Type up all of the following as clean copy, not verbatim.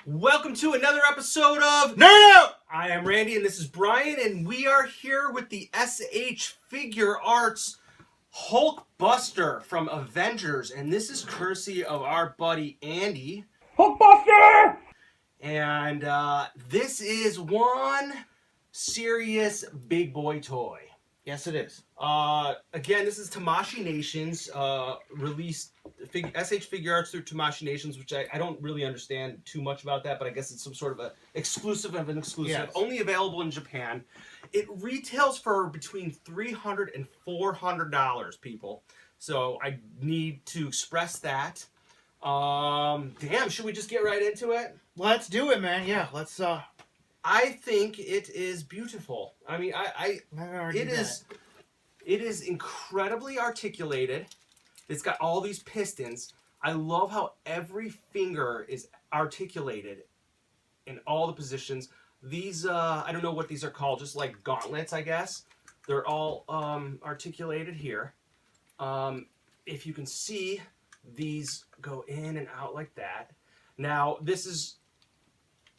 Welcome to another episode of No! I am Randy and this is Brian, and we are here with the SH Figuarts Hulkbuster from Avengers, and this is courtesy of our buddy Andy. Hulkbuster! And this is one serious big boy toy. Yes, it is. Again, this is Tamashii Nations, released SH Figuarts through Tamashii Nations, which I don't really understand too much about that, but I guess it's some sort of a exclusive of an exclusive. Yes. Only available in Japan. It retails for between $300 and $400, people. So I need to express that. Damn, should we just get right into it? Let's do it, man. Yeah, let's, I think it is beautiful. I mean, it is incredibly articulated. It's got all these pistons. I love how every finger is articulated in all the positions. These, I don't know what these are called, just like gauntlets, I guess. They're all articulated here. If you can see, these go in and out like that. Now, this is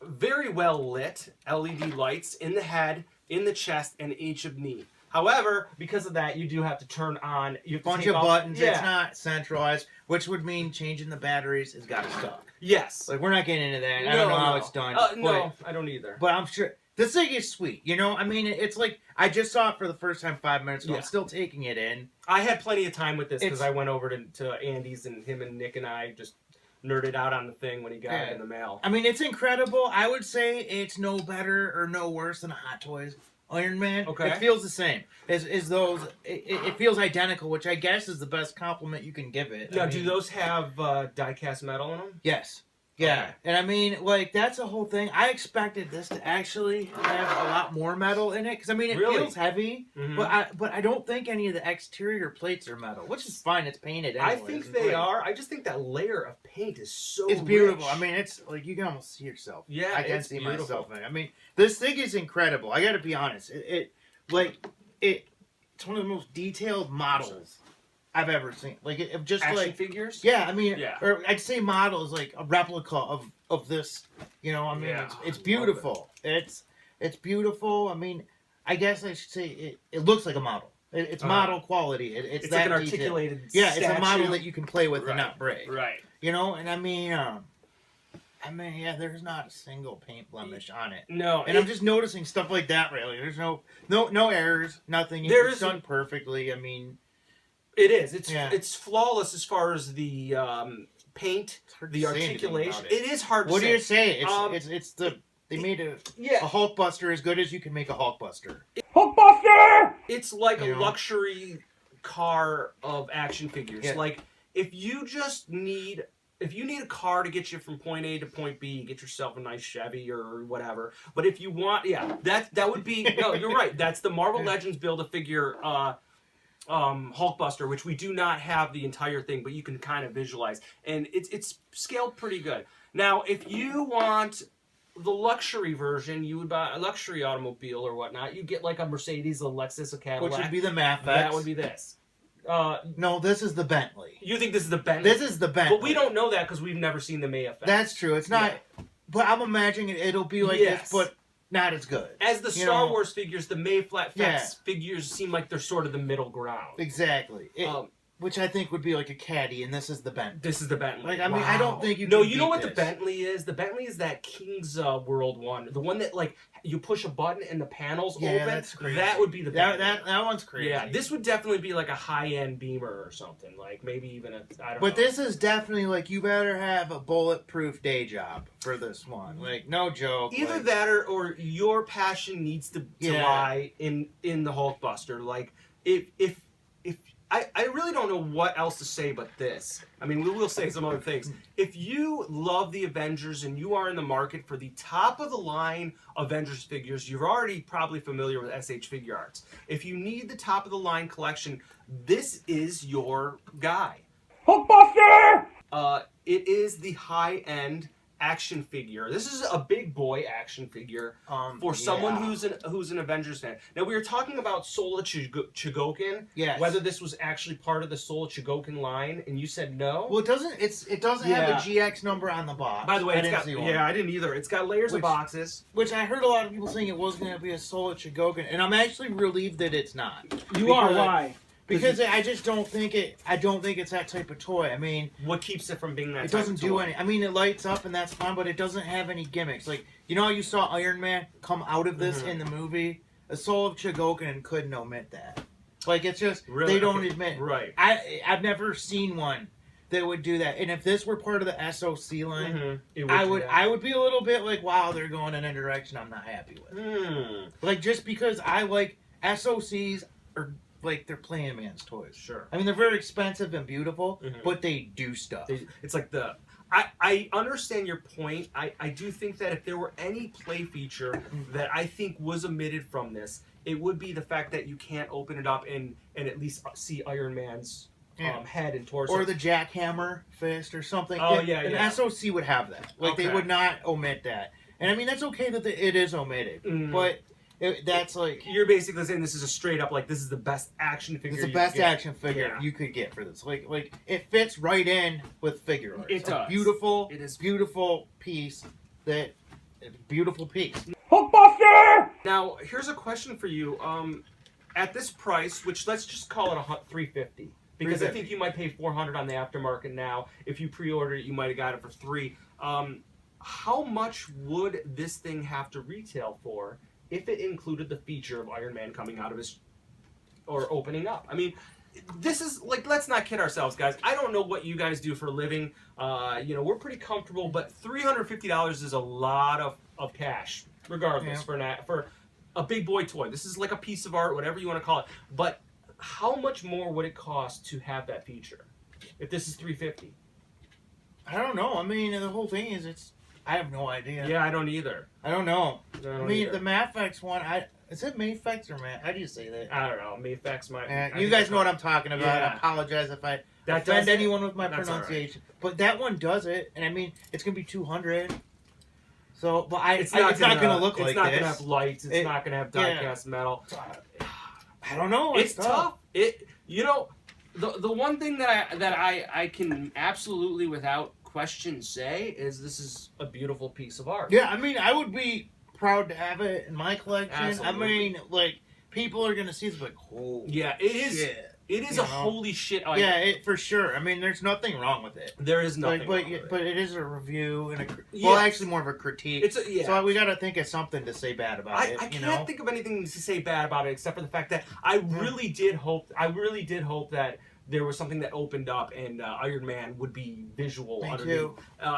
very well lit LED lights in the head, in the chest, and each of knee. However, because of that, you do have to turn on a bunch of buttons. Yeah. It's not centralized, which would mean changing the batteries has got to suck. Yes. Like, we're not getting into that. I don't know how it's done. No, I don't either. But I'm sure this thing is sweet. You know, I mean, it's like I just saw it for the first time 5 minutes ago. Yeah. I'm still taking it in. I had plenty of time with this because I went over to Andy's, and him and Nick and I just nerded out on the thing when he got it in the mail. I mean, it's incredible. I would say it's no better or no worse than a Hot Toys Iron Man. Okay. It feels the same as those. It feels identical, which I guess is the best compliment you can give it. Now, do those have die-cast metal in them? Yes. Yeah. Okay. And I mean, like, that's the whole thing. I expected this to actually have a lot more metal in it. Because, I mean, it feels heavy. Mm-hmm. But I don't think any of the exterior plates are metal, which is fine. It's painted anyways. I think they are. I just think that layer of paint is so It's beautiful. rich. I mean, it's like you can almost see yourself. Yeah, I can it's see beautiful. myself in it. I mean, this thing is incredible. I got to be honest. It's one of the most detailed models I've ever seen. Like, it just action like figures. Yeah, I mean, yeah. Or I'd say model is like a replica of this. You know, I mean, it's beautiful. It's beautiful. I mean, I guess I should say it looks like a model. It's model quality. It's that like an articulated. Yeah, statue. it's a model that you can play with and not break. Right. You know, and I mean, yeah, there's not a single paint blemish on it. No, and I'm just noticing stuff like that. Really, there's no errors, nothing. It's done perfectly. I mean, it is. It's flawless as far as the paint, the articulation. It is hard to say. What do you say? They made a Hulkbuster as good as you can make a Hulkbuster. Hulkbuster! It's like a luxury car of action figures. Yeah. Like, if you need a car to get you from point A to point B, get yourself a nice Chevy or whatever. But if you want, that would be no. You're right. That's the Marvel Legends Build-A-Figure Hulkbuster, which we do not have the entire thing, but you can kind of visualize, and it's scaled pretty good. Now, if you want the luxury version, you would buy a luxury automobile or whatnot. You get like a Mercedes, a Lexus, a Cadillac. Which would be the Mafex. That would be this. No, this is the Bentley. You think this is the Bentley? This is the Bentley. But we don't know that because we've never seen the Mafex. That's true. It's not. Yeah. But I'm imagining it'll be like this, but not as good. As the Star Wars figures, the Mafex figures seem like they're sort of the middle ground. Exactly. Which I think would be like a Caddy, and this is the Bentley. This is the Bentley. Like, I mean, I don't think you. No, you know what the Bentley is? The Bentley is that King's World one, the one that like you push a button and the panels open. That's crazy. That would be the Bentley. That one's crazy. Yeah, this would definitely be like a high-end Beamer or something. Like maybe even I don't know. But this is definitely like you better have a bulletproof day job for this one. Like, no joke. Either that or your passion needs to lie in the Hulkbuster. Like if I really don't know what else to say but this. I mean, we will say some other things. If you love the Avengers and you are in the market for the top-of-the-line Avengers figures, you're already probably familiar with SH Figuarts. If you need the top-of-the-line collection, this is your guy. Hulkbuster! It is the high-end action figure. This is a big boy action figure for someone who's an Avengers fan. Now we were talking about Soul of Chogokin. Yes. Whether this was actually part of the Soul of Chogokin line, and you said no. Well, it doesn't. It doesn't have the GX number on the box. By the way, I didn't see one. I didn't either. It's got layers of boxes. Which I heard a lot of people saying it was going to be a Soul of Chogokin, and I'm actually relieved that it's not. Why? Because I just don't think it. I don't think it's that type of toy. I mean, what keeps it from being that? It doesn't do any. I mean, it lights up and that's fine, but it doesn't have any gimmicks. Like, you know how you saw Iron Man come out of this in the movie? A Soul of Chogokin couldn't omit that. Like, it's just they don't admit. Right. I've never seen one that would do that. And if this were part of the SOC line, I would be a little bit like, wow, they're going in a direction I'm not happy with. Like, just because I like SOCs are. Like, they're playing man's toys. Sure. I mean, they're very expensive and beautiful, but they do stuff. It's like I understand your point. I do think that if there were any play feature that I think was omitted from this, it would be the fact that you can't open it up and at least see Iron Man's head and torso. Or the jackhammer fist or something. Oh, An SOC would have that. Like, they would not omit that. And, I mean, that's okay that it is omitted. But... that's like you're basically saying this is a straight up like this is the best action figure. It's the best action figure you could get for this. Like it fits right in with Figuarts. It does. Beautiful. It is beautiful piece. Beautiful piece. Hulkbuster. Now here's a question for you. At this price, which let's just call it $350, because I think you might pay $400 on the aftermarket now. If you pre-ordered it, you might have got it for $300. How much would this thing have to retail for? If it included the feature of Iron Man coming out of his or opening up. I mean, this is like, let's not kid ourselves, guys. I don't know what you guys do for a living. We're pretty comfortable, but $350 is a lot of cash, regardless, for a big boy toy. This is like a piece of art, whatever you want to call it. But how much more would it cost to have that feature if this is $350? I don't know. I mean, the whole thing is I have no idea. Yeah, I don't either. I don't know. I mean, the Mafex one, is it Mafex or How do you say that? I don't know. Mafex might... you guys know what I'm talking about. Yeah. I apologize if I offend anyone with my pronunciation. Right. But that one does it, and I mean, it's going to be $200. So, but it's not going to look like this. It's not going to have lights. It's not going to have die-cast metal. I don't know. It's tough. The one thing that I can absolutely without question say is this is a beautiful piece of art. Yeah, I mean, I would be proud to have it in my collection. Absolutely. I mean, like, people are going to see this like, holy shit. It is a holy shit item. Yeah, for sure. I mean, there's nothing wrong with it. There is nothing wrong with it. But it is a review and actually more of a critique. So we got to think of something to say bad about it. I can't think of anything to say bad about it except for the fact that I really did hope that there was something that opened up and Iron Man would be visual underneath,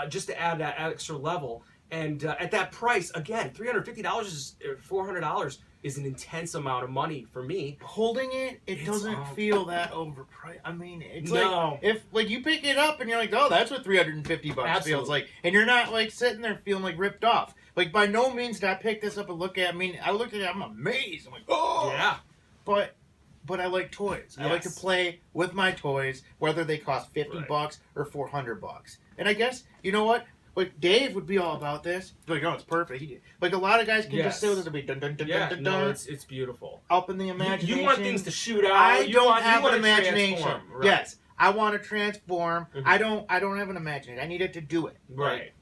just to add that extra level. And at that price, again, $350 is $400 is an intense amount of money for me. Holding it doesn't feel that overpriced. I mean, it's like if you pick it up and you're like, oh, that's what $350 feels like, and you're not like sitting there feeling like ripped off. Like, by no means did I pick this up and look at it. I mean, I looked at it, I'm amazed. I'm like, oh yeah, but I like toys. Yes. I like to play with my toys, whether they cost $50 or $400. And I guess, you know what? Like, Dave would be all about this. Like, oh, it's perfect. Like, a lot of guys can just say this and be dun dun dun dun dun dun. No, it's beautiful. Up in the imagination. You want things to shoot out. I don't have an imagination. Right. Yes, I want to transform. Mm-hmm. I don't have an imagination. I need it to do it. Right.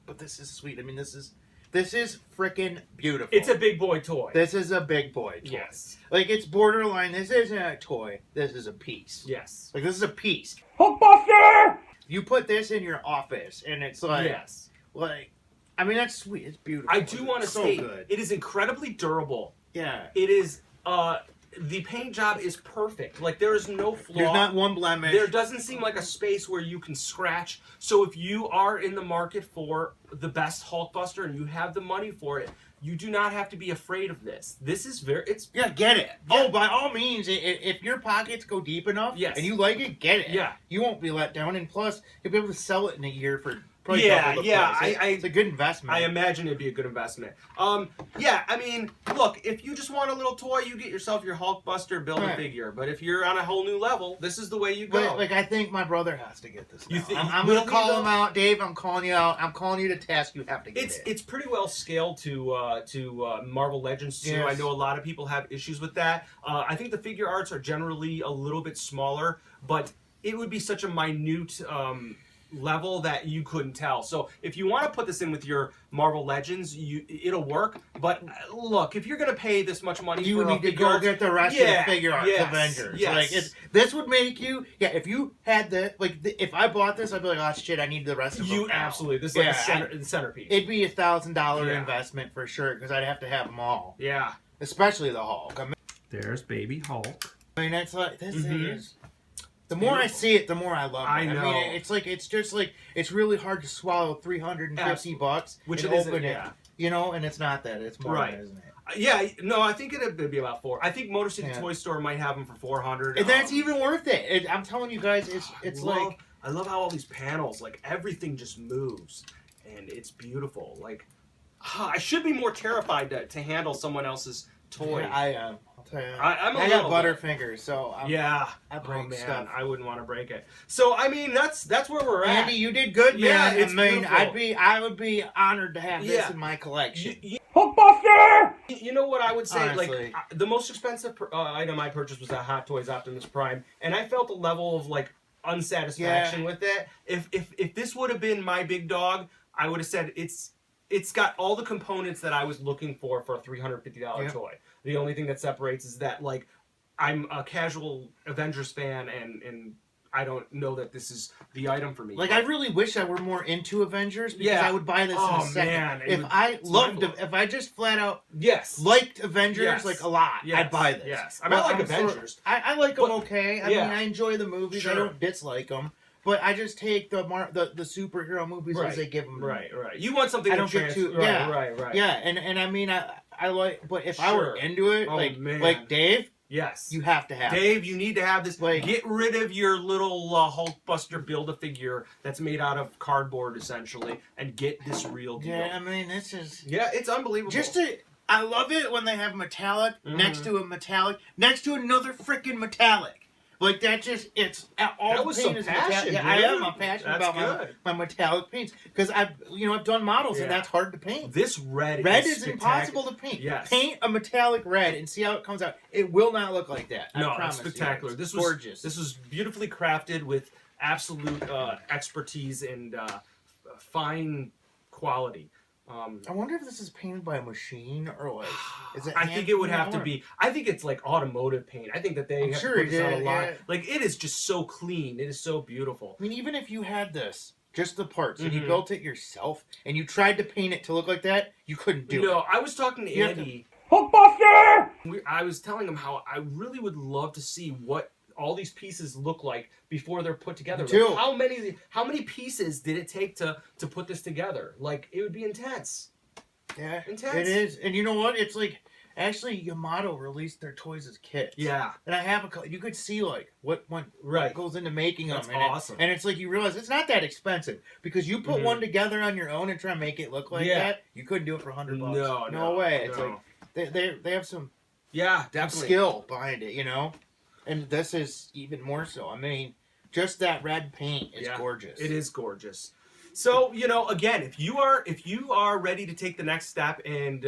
But this is sweet. I mean, this is freaking beautiful. It's a big boy toy. This is a big boy toy. Yes. Like, it's borderline. This isn't a toy. This is a piece. Yes. Like, this is a piece. Hulkbuster! You put this in your office, and it's like... Yes. Like, I mean, that's sweet. It's beautiful. I do want to say, it is incredibly durable. Yeah. It is... the paint job is perfect. Like, there is no flaw. There's not one blemish. There doesn't seem like a space where you can scratch. So if you are in the market for the best Hulkbuster and you have the money for it, you do not have to be afraid of this. This is get it. Yeah. Oh, by all means, if your pockets go deep enough and you like it, get it. Yeah. You won't be let down, and plus, you'll be able to sell it in a year for probably double the yeah. price. It's a good investment. I imagine it'd be a good investment. Yeah, I mean, look, if you just want a little toy, you get yourself your Hulkbuster Build-A-Figure. But if you're on a whole new level, this is the way you go. Like I think my brother has to get this. You think I'm gonna call him out, Dave. I'm calling you out. I'm calling you to task. You have to get it. It's pretty well scaled to Marvel Legends too. Yes. I know a lot of people have issues with that. I think the figure arts are generally a little bit smaller, but it would be such a minute level that you couldn't tell. So if you want to put this in with your Marvel Legends, it'll work. But look, if you're gonna pay this much money, you for need to go get the rest of the figure arts Avengers. Yes. Like this would make you. Yeah, if you had if I bought this, I'd be like, oh shit, I need the rest of them. You absolutely. This is like the centerpiece. It'd be $1,000 investment for sure because I'd have to have them all. Yeah, especially the Hulk. I mean, there's baby Hulk. I mean, that's like this is. The more I see it, the more I love it. I know. I mean, it's really hard to swallow $350, which and it isn't, open it. You know, and it's not that. It's more, right, isn't it? Yeah, no, I think it'd be about $400. I think Motor City Toy Store might have them for $400. And that's even worth it. I'm telling you guys, it's like I love how all these panels, like everything just moves, and it's beautiful. Like I should be more terrified to handle someone else's toy. Yeah, I am. I'll tell you. I got butterfingers, so I break stuff. I wouldn't want to break it. So I mean, that's where we're at. Andy, you did good, man. Yeah, it's beautiful. I would be honored to have this in my collection. Hulkbuster! You know what I would say? Honestly. Like the most expensive item I purchased was a Hot Toys Optimus Prime, and I felt a level of like unsatisfaction with it. If this would have been my big dog, I would have said it's got all the components that I was looking for a $350 toy. The only thing that separates is that like I'm a casual Avengers fan and I don't know that this is the item for me. Like I really wish I were more into Avengers because I would buy this in a second. Man, if I just flat out liked Avengers like a lot, I'd buy this. Yes, I mean, I like Avengers. I like them okay. I mean, I enjoy the movies. Sure. I don't dislike them. But I just take the superhero movies as they give them. Right. You want something I don't get too. Right. Yeah, and I mean, I like. But if I were into it, like Dave, yes, you have to have Dave. this. You need to have this. Like, get rid of your little Hulkbuster Build-A-Figure that's made out of cardboard essentially, and get this real deal. Yeah, I mean, this is. Yeah, it's unbelievable. I love it when they have metallic next to a metallic next to another freaking metallic. Like that it's all that was paint is passion, metallic. Yeah, I'm passionate about my metallic paints because I've done models and that's hard to paint. This red is impossible to paint. Yes. Paint a metallic red and see how it comes out. It will not look like that. No, I promise it's spectacular. It's this gorgeous. This was beautifully crafted with absolute expertise and fine quality. I wonder if this is painted by a machine or like is it? I think it would have to be. I think it's like automotive paint. I think that they have put this on a lot. Like it is just so clean. It is so beautiful. I mean, even if you had this, just the parts, and you built it yourself, and you tried to paint it to look like that, you couldn't do it. No, I was talking to Andy. Hulkbuster! I was telling him how I really would love to see what all these pieces look like before they're put together. Like how many pieces did it take to put this together? Like it would be intense. Yeah, intense. It is, and you know what? It's like actually Yamato released their toys as kits. Yeah, and I have you could see like what goes into making them. That's awesome. And it's like you realize it's not that expensive because you put one together on your own and try to make it look like that. You couldn't do it for $100. No way. It's like they have some definitely skill behind it, And this is even more so. I mean, just that red paint is gorgeous. It is gorgeous. So, again, if you are ready to take the next step and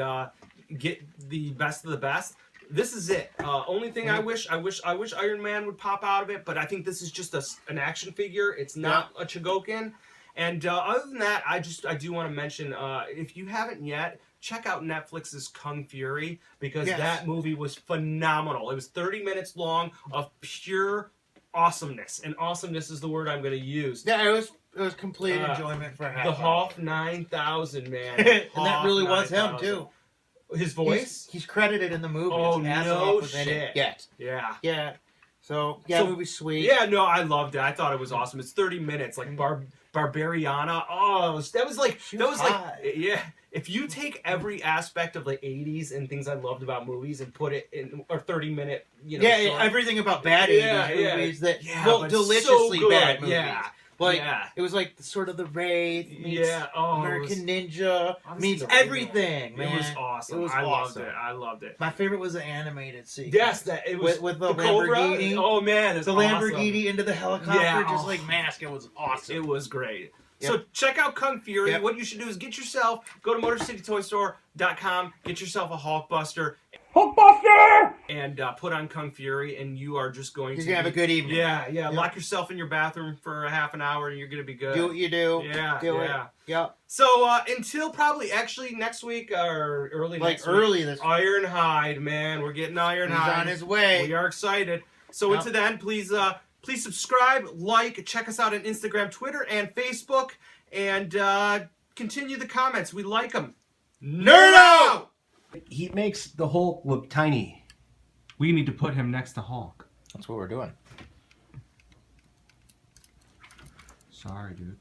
get the best of the best, this is it. Only thing I wish Iron Man would pop out of it, but I think this is just an action figure. It's not a Chogokin. And other than that, I do want to mention, if you haven't yet, check out Netflix's Kung Fury because that movie was phenomenal. It was 30 minutes long of pure awesomeness, and awesomeness is the word I'm going to use. Yeah, it was complete enjoyment for half. The Hoff 9000, man. And that really was him too. His voice? He's credited in the movie. Oh, no shit. Yeah. So movie's sweet. Yeah, no, I loved it. I thought it was awesome. It's 30 minutes, like Barbariana. Oh, that was like if you take every aspect of the 80s and things I loved about movies and put it in a 30-minute, everything about bad 80s movies that deliciously so bad movies. Yeah. Like Yeah. it was like sort of the Wraith meets Yeah, oh, American Ninja Honestly, meets the original. everything, man. It was awesome. It was I awesome. loved it. My favorite was the animated sequence. Yes, that it was with the Cobra. Lamborghini. Oh man, it's the awesome. Lamborghini into the helicopter, Yeah, just oh. like mask. It was awesome. It was great. Yep. So check out Kung Fury. Yep. What you should do is go to MotorCityToyStore.com, get yourself a Hulkbuster, Hulkbuster! and put on Kung Fury, and you are just going You're to gonna have a good evening. Yeah. Yep. Lock yourself in your bathroom for a half an hour, and you're gonna be good. Do what you do. Yeah, Do yeah. it. Yep. So until probably actually next week or early Like next early week, this. Ironhide, man, we're getting Ironhide. He's on his way. We are excited. So Yep. until then, please subscribe, like, check us out on Instagram, Twitter, and Facebook, and continue the comments. We like them. Nerd out! He makes the Hulk look tiny. We need to put him next to Hulk. That's what we're doing. Sorry, dude.